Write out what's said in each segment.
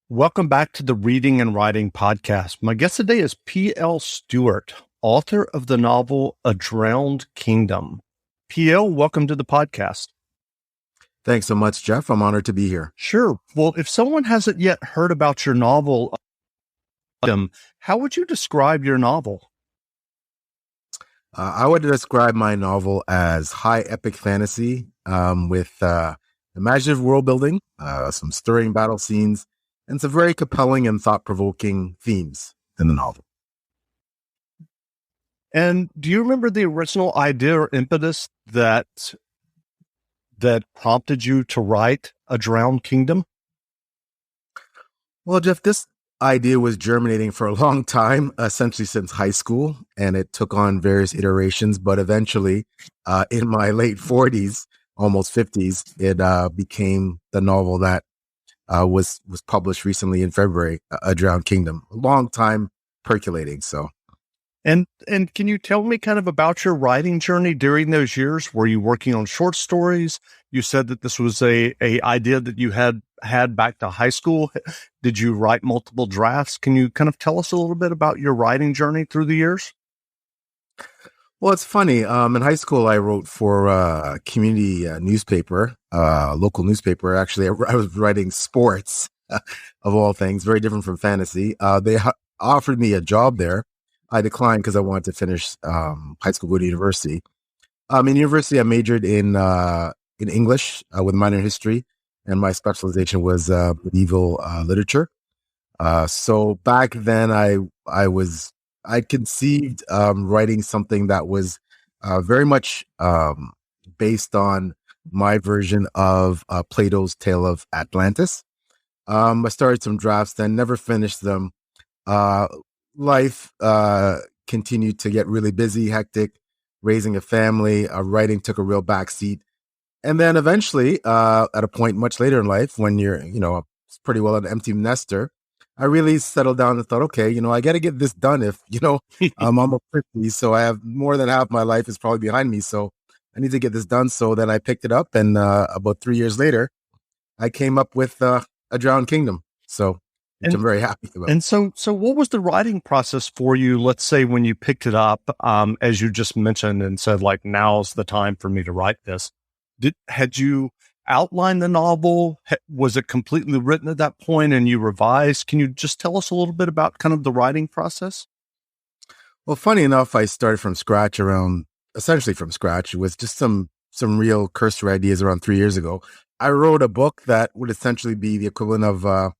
Welcome back to the Reading and Writing Podcast. My guest today is P.L. Stuart, author of the novel A Drowned Kingdom. P.L., welcome to the podcast. Thanks so much, Jeff. I'm honored to be here. Sure. Well, if someone hasn't yet heard about your novel, how would you describe your novel? I would describe my novel as high epic fantasy with imaginative world building, some stirring battle scenes, and some very compelling and thought-provoking themes in the novel. And do you remember the original idea or impetus that prompted you to write A Drowned Kingdom? Well, Jeff, this idea was germinating for a long time, essentially since high school, and it took on various iterations. But eventually, in my late 40s, almost 50s, it became the novel that was published recently in February, A Drowned Kingdom. A long time percolating. So, and can you tell me kind of about your writing journey during those years? Were you working on short stories? You said that this was a idea that you had back to high school. Did you write multiple drafts? Can you kind of tell us a little bit about your writing journey through the years? Well, it's funny. In high school, I wrote for a community newspaper, local newspaper. Actually, I was writing sports, of all things, very different from fantasy. They offered me a job there. I declined because I wanted to finish high school, go to university. In university, I majored in English with a minor in history, and my specialization was medieval literature. So back then, I conceived writing something that was very much based on my version of Plato's Tale of Atlantis. I started some drafts, then never finished them. Life continued to get really busy, hectic, raising a family. Writing took a real backseat. And then eventually, at a point much later in life, when you're, pretty well an empty nester, I really settled down and thought, okay, I got to get this done. If, I'm almost 50, so I have more than half my life is probably behind me. So I need to get this done. So then I picked it up, and about 3 years later, I came up with A Drowned Kingdom. So which I'm very happy about. And so what was the writing process for you? Let's say when you picked it up, as you just mentioned and said, like, now's the time for me to write this. Had you outlined the novel? Was it completely written at that point and you revised? Can you just tell us a little bit about kind of the writing process? Well, funny enough, I started from scratch essentially from scratch. It was just some real cursory ideas around 3 years ago. I wrote a book that would essentially be the equivalent of,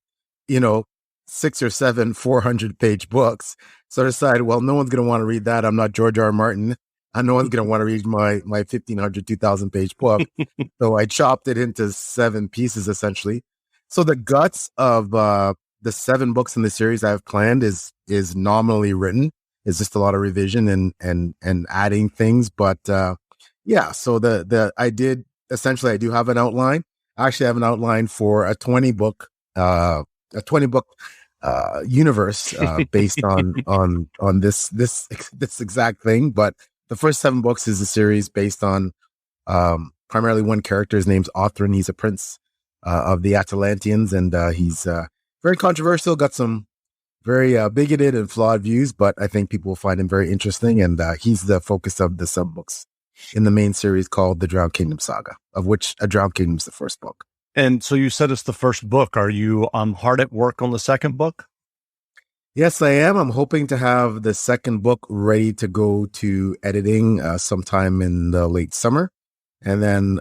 6 or 7 400-page books. So I decided, well, no one's going to want to read that. I'm not George R. R. Martin. And no one's going to want to read my 1,500, 2,000-page book. So I chopped it into 7 pieces, essentially. So the guts of the 7 books in the series I have planned is nominally written. It's just a lot of revision and adding things. But yeah, so I do have an outline. I actually have an outline for a 20-book universe based on this exact thing. But the first 7 books is a series based on primarily one character. His name's Othrin. He's a prince of the Atlanteans, and he's very controversial, got some very bigoted and flawed views, but I think people will find him very interesting, and he's the focus of the sub-books in the main series called The Drowned Kingdom Saga, of which A Drowned Kingdom is the first book. And so you said it's the first book. Are you hard at work on the second book? Yes, I am. I'm hoping to have the second book ready to go to editing sometime in the late summer. And then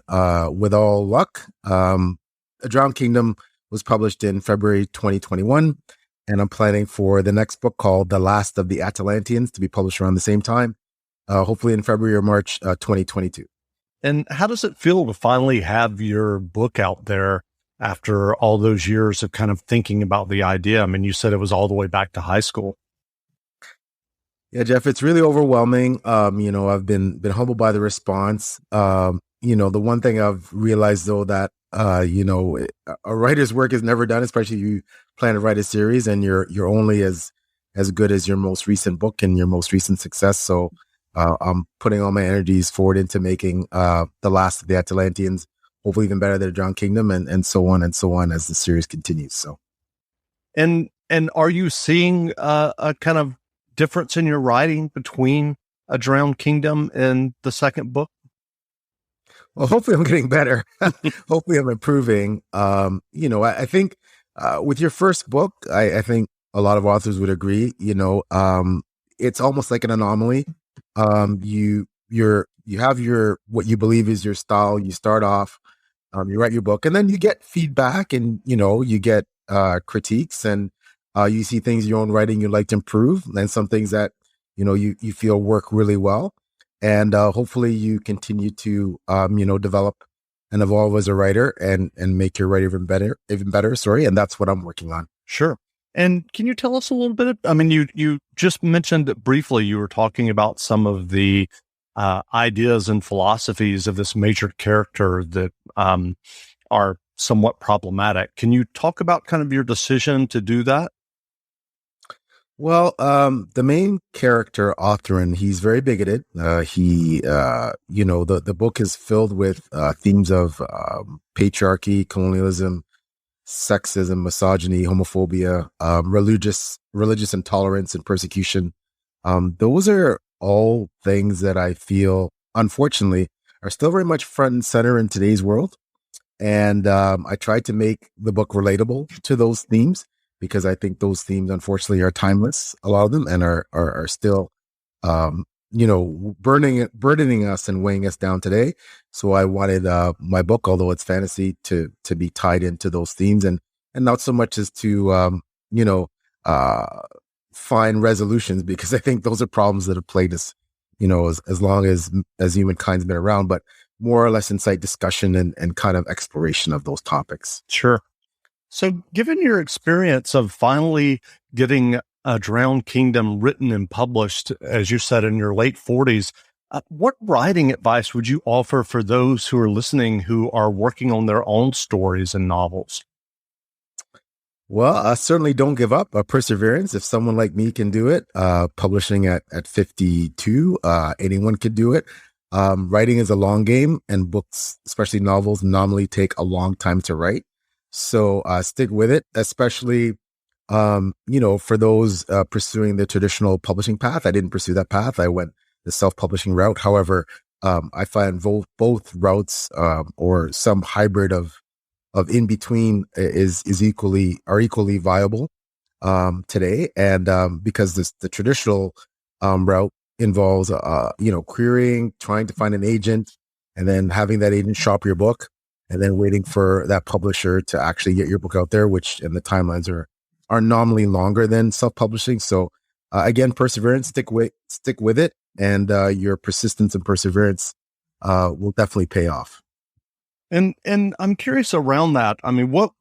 with all luck, A Drowned Kingdom was published in February 2021. And I'm planning for the next book called The Last of the Atlanteans to be published around the same time, hopefully in February or March 2022. And how does it feel to finally have your book out there after all those years of kind of thinking about the idea? I mean, you said it was all the way back to high school. Yeah, Jeff, it's really overwhelming. I've been humbled by the response. The one thing I've realized though that a writer's work is never done, especially if you plan to write a series, and you're only as good as your most recent book and your most recent success. So I'm putting all my energies forward into making The Last of the Atlanteans hopefully even better than A Drowned Kingdom, and so on as the series continues. So And are you seeing a kind of difference in your writing between A Drowned Kingdom and the second book? Well, hopefully I'm getting better. Hopefully I'm improving. I think with your first book, I think a lot of authors would agree, it's almost like an anomaly. You have your, what you believe is your style. You start off, you write your book, and then you get feedback, and, you get critiques, and you see things in your own writing you'd like to improve, and some things that, you feel work really well. And hopefully you continue to, develop and evolve as a writer and make your writing even better. Sorry. And that's what I'm working on. Sure. And can you tell us a little bit? I mean, you just mentioned it briefly. You were talking about some of the ideas and philosophies of this major character that are somewhat problematic. Can you talk about kind of your decision to do that? Well, the main character, Othrin, he's very bigoted. The book is filled with themes of patriarchy, colonialism, sexism, misogyny, homophobia, religious intolerance, and persecution. Those are all things that I feel, unfortunately, are still very much front and center in today's world. And I tried to make the book relatable to those themes, because I think those themes, unfortunately, are timeless, a lot of them, and are still, burdening us and weighing us down today. So I wanted my book, although it's fantasy, to be tied into those themes, and not so much as to, find resolutions, because I think those are problems that have plagued us, as long as humankind's been around, but more or less incite discussion and kind of exploration of those topics. Sure. So given your experience of finally getting A Drowned Kingdom written and published, as you said, in your late 40s, what writing advice would you offer for those who are listening who are working on their own stories and novels? Well, certainly don't give up. Perseverance. If someone like me can do it, publishing at 52, anyone could do it. Writing is a long game, and books, especially novels, normally take a long time to write. So stick with it, especially, for those pursuing the traditional publishing path. I didn't pursue that path. I went the self-publishing route. However, I find both routes, or some hybrid of in between are equally viable today. And because the traditional route involves, querying, trying to find an agent, and then having that agent shop your book, and then waiting for that publisher to actually get your book out there, and the timelines are nominally longer than self-publishing. So again, perseverance, stick with it, and your persistence and perseverance will definitely pay off. And I'm curious around that. I mean, what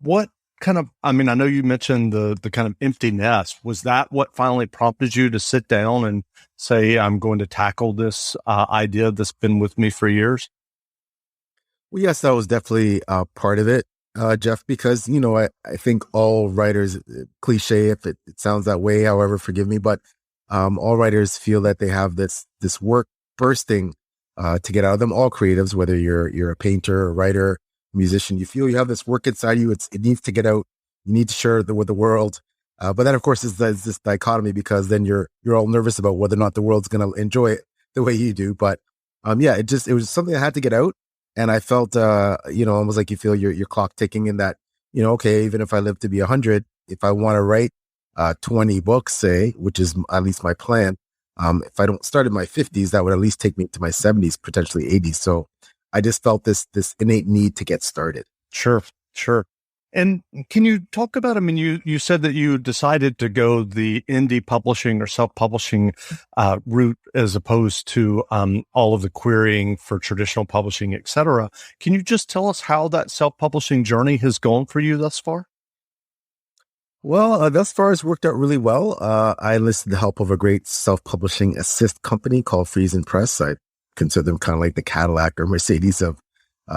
kind of, I mean, I know you mentioned the kind of empty nest. Was that what finally prompted you to sit down and say, I'm going to tackle this idea that's been with me for years? Well, yes, that was definitely part of it, Jeff, because, I think all writers, cliche if it sounds that way, however, forgive me, but all writers feel that they have this work bursting to get out of them. All creatives, whether you're a painter, a writer, musician, you feel you have this work inside you. It needs to get out. You need to share it with the world. But then, of course, is this dichotomy, because then you're all nervous about whether or not the world's going to enjoy it the way you do. But it was something I had to get out. And I felt, almost like you feel your clock ticking, in that, okay, even if I live to be 100, if I want to write 20 books, say, which is at least my plan, if I don't start in my 50s, that would at least take me to my 70s, potentially 80s. So I just felt this innate need to get started. Sure. And can you talk about, I mean, you said that you decided to go the indie publishing or self-publishing route, as opposed to all of the querying for traditional publishing, et cetera. Can you just tell us how that self-publishing journey has gone for you thus far? Well, thus far it's worked out really well. I enlisted the help of a great self-publishing assist company called Freeze and Press. I consider them kind of like the Cadillac or Mercedes of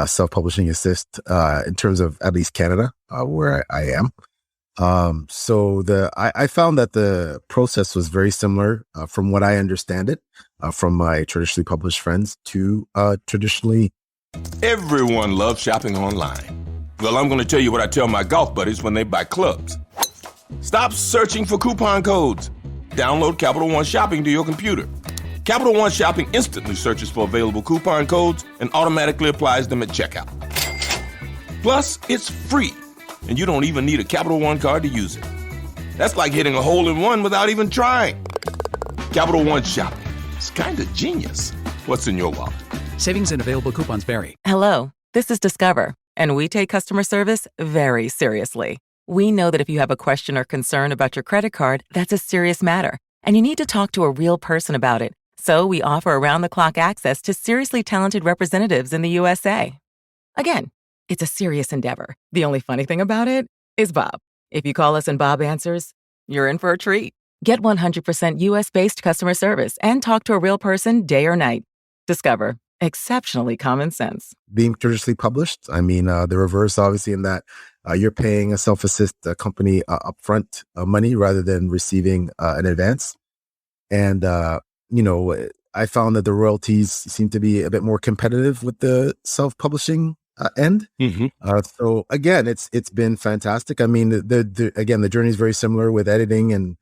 self-publishing assist in terms of at least Canada, where I am. I found that the process was very similar from what I understand it from my traditionally published friends to traditionally. Everyone loves shopping online. Well, I'm going to tell you what I tell my golf buddies when they buy clubs. Stop searching for coupon codes. Download Capital One Shopping to your computer. Capital One Shopping instantly searches for available coupon codes and automatically applies them at checkout. Plus, it's free, and you don't even need a Capital One card to use it. That's like hitting a hole in one without even trying. Capital One Shopping. It's kind of genius. What's in your wallet? Savings and available coupons vary. Hello, this is Discover, and we take customer service very seriously. We know that if you have a question or concern about your credit card, that's a serious matter, and you need to talk to a real person about it. So we offer around-the-clock access to seriously talented representatives in the USA. Again, it's a serious endeavor. The only funny thing about it is Bob. If you call us and Bob answers, you're in for a treat. Get 100% US-based customer service and talk to a real person day or night. Discover. Exceptionally common sense. Being traditionally published, I mean, the reverse, obviously, in that you're paying a self-assist company upfront money rather than receiving an advance. And, I found that the royalties seem to be a bit more competitive with the self-publishing end. Mm-hmm. So again, it's been fantastic. I mean, the journey is very similar with editing and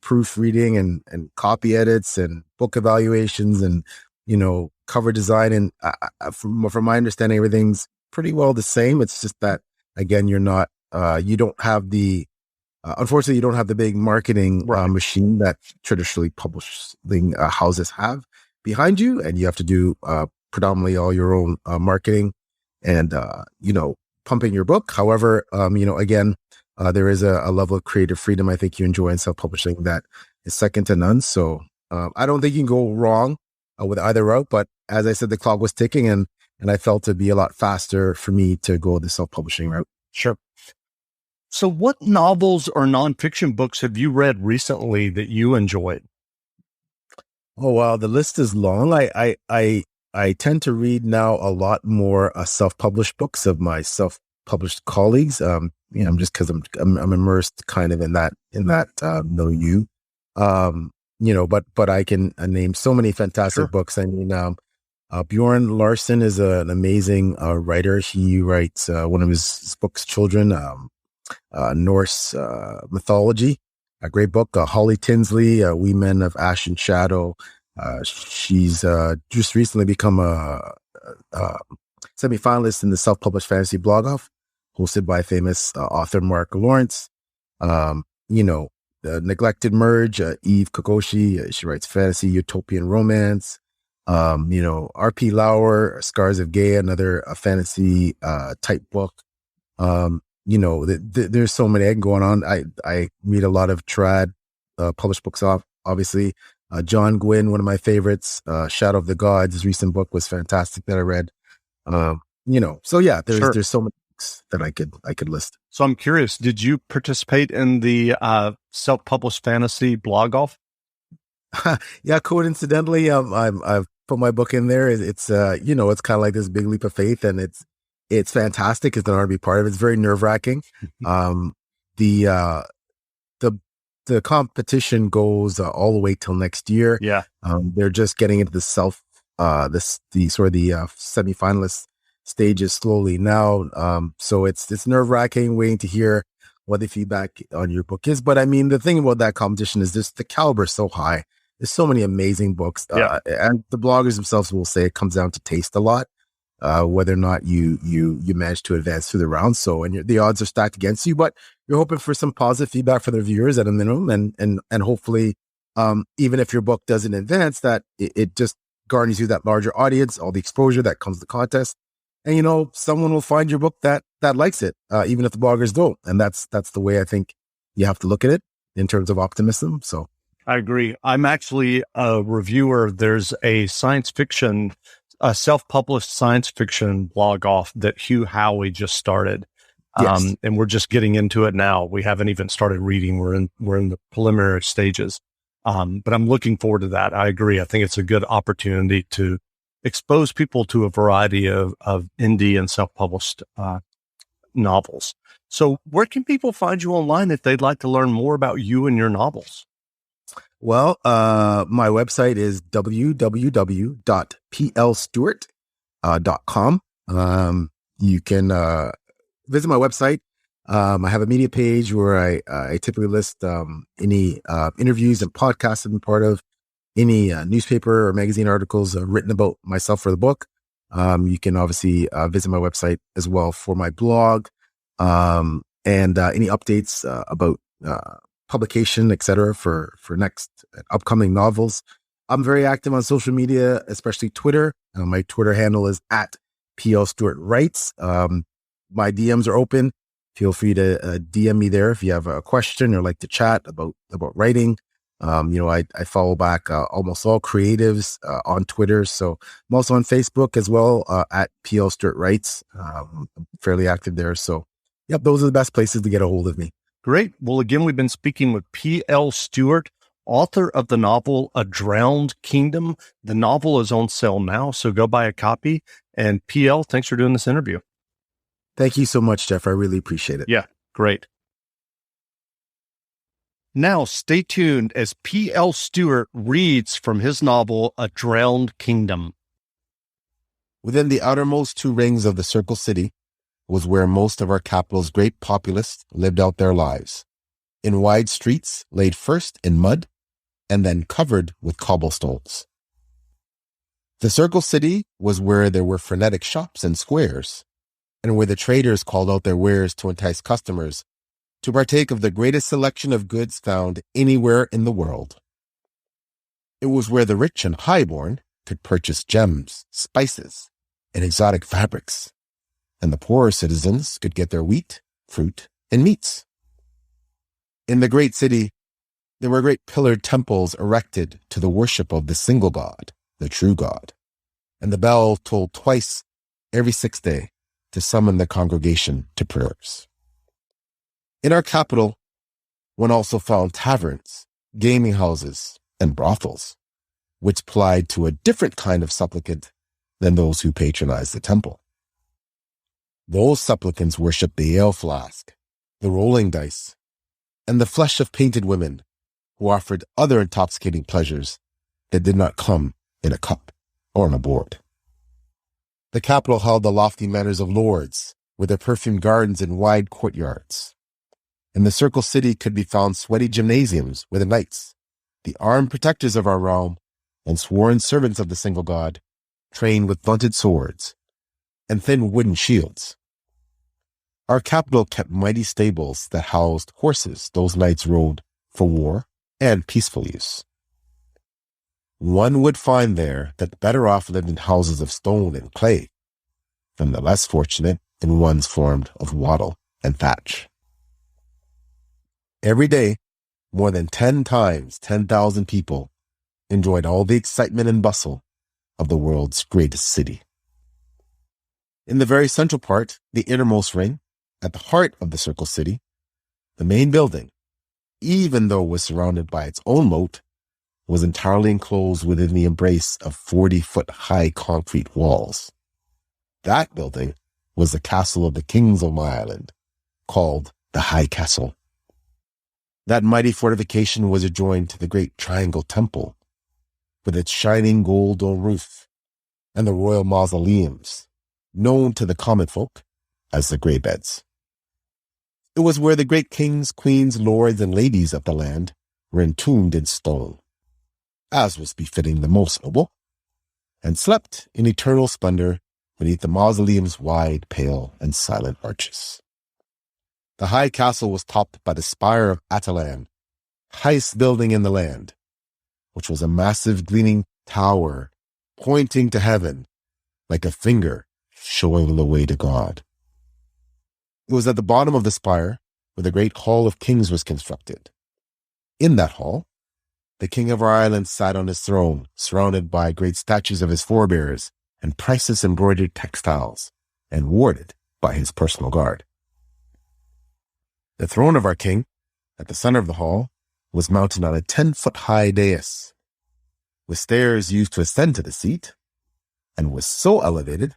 proofreading and copy edits and book evaluations and, cover design. And from my understanding, everything's pretty well the same. It's just that, again, you're not, you don't have the, unfortunately, you don't have the big marketing machine that traditionally publishing houses have behind you. And you have to do predominantly all your own marketing and, pumping your book. However, again, there is a level of creative freedom I think you enjoy in self-publishing that is second to none. So I don't think you can go wrong with either route. But as I said, the clock was ticking and I felt it'd be a lot faster for me to go the self-publishing route. Sure. So what novels or nonfiction books have you read recently that you enjoyed? Oh, wow. The list is long. I tend to read now a lot more self-published books of my self-published colleagues. Just because I'm immersed kind of in that milieu. But I can name so many fantastic books. I mean, Bjorn Larson is an amazing writer. He writes one of his books, Children, Norse mythology, a great book. Holly Tinsley, We Men of Ash and Shadow. She's just recently become a semi-finalist in the self-published fantasy blog off, hosted by famous author Mark Lawrence. The Neglected Merge, Eve Kokoshi, she writes fantasy utopian romance. R.P. Lauer, Scars of Gaia, another fantasy type book. There's so many going on. I read a lot of trad published books off, obviously. John Gwynne, one of my favorites, Shadow of the Gods, his recent book was fantastic that I read. So yeah, there's so many books that I could list. So I'm curious, did you participate in the self-published fantasy blog off? Yeah, coincidentally, I've put my book in there. It's it's kind of like this big leap of faith, and it's fantastic. It's an honor to be part of it. It's very nerve-wracking. The competition goes all the way till next year. Yeah. They're just getting into the semi-finalist stages slowly now. So it's nerve-wracking waiting to hear what the feedback on your book is. But I mean, the thing about that competition is just the caliber is so high. There's so many amazing books. And the bloggers themselves will say it comes down to taste a lot, whether or not you manage to advance through the rounds. So, and the odds are stacked against you, but you're hoping for some positive feedback from the reviewers at a minimum. And hopefully, even if your book doesn't advance, that it just garners you that larger audience, all the exposure that comes to the contest. And, someone will find your book that likes it, even if the bloggers don't. And that's the way I think you have to look at it in terms of optimism. So I agree. I'm actually a reviewer. There's a self-published science fiction blog off that Hugh Howey just started. Yes. And we're just getting into it now. We haven't even started reading. We're in the preliminary stages. But I'm looking forward to that. I agree. I think it's a good opportunity to expose people to a variety of indie and self-published novels. So where can people find you online if they'd like to learn more about you and your novels? Well, my website is www.plstuart.com. You can visit my website. I have a media page where I typically list any interviews and podcasts I've been part of, any newspaper or magazine articles written about myself for the book. You can obviously visit my website as well for my blog, and any updates about publication, etc. for next upcoming novels. I'm very active on social media, especially Twitter. My Twitter handle is at PL Stuart Writes. My DMs are open. Feel free to DM me there if you have a question or like to chat about writing. I follow back almost all creatives on Twitter. So I'm also on Facebook as well at PL Stuart Writes. I'm fairly active there. So, yep, those are the best places to get a hold of me. Great. Well, again, we've been speaking with P.L. Stuart, author of the novel A Drowned Kingdom. The novel is on sale now, so go buy a copy. And P.L., thanks for doing this interview. Thank you so much, Jeff. I really appreciate it. Yeah, great. Now, stay tuned as P.L. Stuart reads from his novel, A Drowned Kingdom. Within the outermost 2 rings of the Circle City was where most of our capital's great populace lived out their lives, in wide streets laid first in mud and then covered with cobblestones. The Circle City was where there were frenetic shops and squares, and where the traders called out their wares to entice customers to partake of the greatest selection of goods found anywhere in the world. It was where the rich and highborn could purchase gems, spices, and exotic fabrics, and the poorer citizens could get their wheat, fruit, and meats. In the great city, there were great pillared temples erected to the worship of the single God, the true God, and the bell tolled twice every 6th day to summon the congregation to prayers. In our capital, one also found taverns, gaming houses, and brothels, which plied to a different kind of supplicant than those who patronized the temple. Those supplicants worshipped the ale flask, the rolling dice, and the flesh of painted women who offered other intoxicating pleasures that did not come in a cup or on a board. The capital held the lofty manors of lords, with their perfumed gardens and wide courtyards. In the Circle City could be found sweaty gymnasiums where the knights, the armed protectors of our realm, and sworn servants of the single God, trained with blunted swords and thin wooden shields. Our capital kept mighty stables that housed horses those knights rode for war and peaceful use. One would find there that the better off lived in houses of stone and clay, than the less fortunate in ones formed of wattle and thatch. Every day, more than 10 times 10,000 people enjoyed all the excitement and bustle of the world's greatest city. In the very central part, the innermost ring, at the heart of the Circle City, the main building, even though it was surrounded by its own moat, was entirely enclosed within the embrace of 40-foot-high concrete walls. That building was the castle of the kings of my island, called the High Castle. That mighty fortification was adjoined to the great triangle temple, with its shining gold dome roof, and the royal mausoleums, known to the common folk as the Grey Beds. It was where the great kings, queens, lords, and ladies of the land were entombed in stone, as was befitting the most noble, and slept in eternal splendor beneath the mausoleum's wide, pale, and silent arches. The high castle was topped by the spire of Atalan, highest building in the land, which was a massive gleaming tower pointing to heaven like a finger showing the way to God. It was at the bottom of the spire where the great Hall of Kings was constructed. In that hall, the king of our island sat on his throne, surrounded by great statues of his forebears and priceless embroidered textiles, and warded by his personal guard. The throne of our king, at the center of the hall, was mounted on a 10-foot-high dais, with stairs used to ascend to the seat, and was so elevated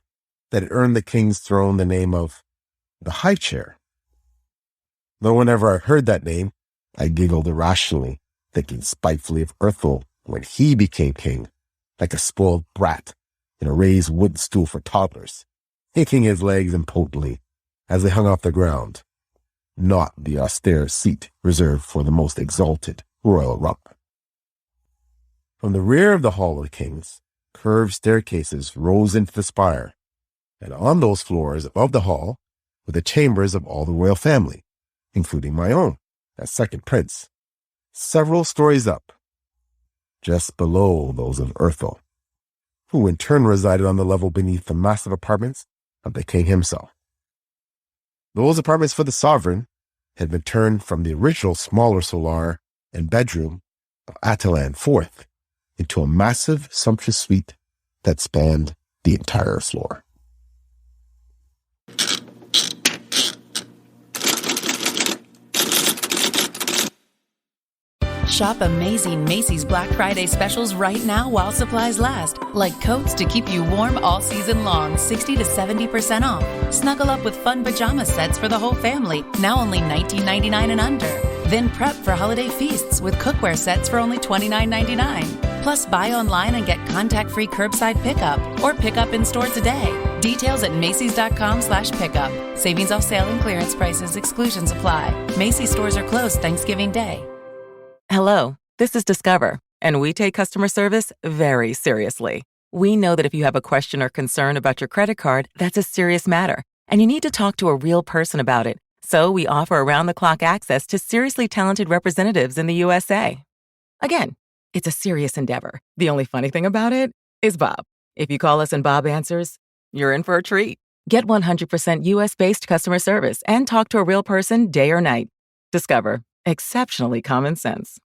that it earned the king's throne the name of the High Chair. Though whenever I heard that name, I giggled irrationally, thinking spitefully of Erthel when he became king, like a spoiled brat in a raised wooden stool for toddlers, kicking his legs impotently as they hung off the ground, not the austere seat reserved for the most exalted royal rump. From the rear of the Hall of the Kings, curved staircases rose into the spire, and on those floors above the hall were the chambers of all the royal family, including my own, as second prince, several stories up, just below those of Urthel, who in turn resided on the level beneath the massive apartments of the king himself. Those apartments for the sovereign had been turned from the original smaller solar and bedroom of Atalan IV into a massive, sumptuous suite that spanned the entire floor. Shop amazing Macy's Black Friday specials right now while supplies last. Like coats to keep you warm all season long, 60 to 70% off. Snuggle up with fun pajama sets for the whole family, now only $19.99 and under. Then prep for holiday feasts with cookware sets for only $29.99. Plus, buy online and get contact-free curbside pickup or pick up in store today. Details at Macy's.com/pickup. Savings off sale and clearance prices. Exclusions apply. Macy's stores are closed Thanksgiving Day. Hello, this is Discover, and we take customer service very seriously. We know that if you have a question or concern about your credit card, that's a serious matter, and you need to talk to a real person about it. So we offer around-the-clock access to seriously talented representatives in the USA. Again, it's a serious endeavor. The only funny thing about it is Bob. If you call us and Bob answers, you're in for a treat. Get 100% US-based customer service and talk to a real person day or night. Discover. Exceptionally common sense.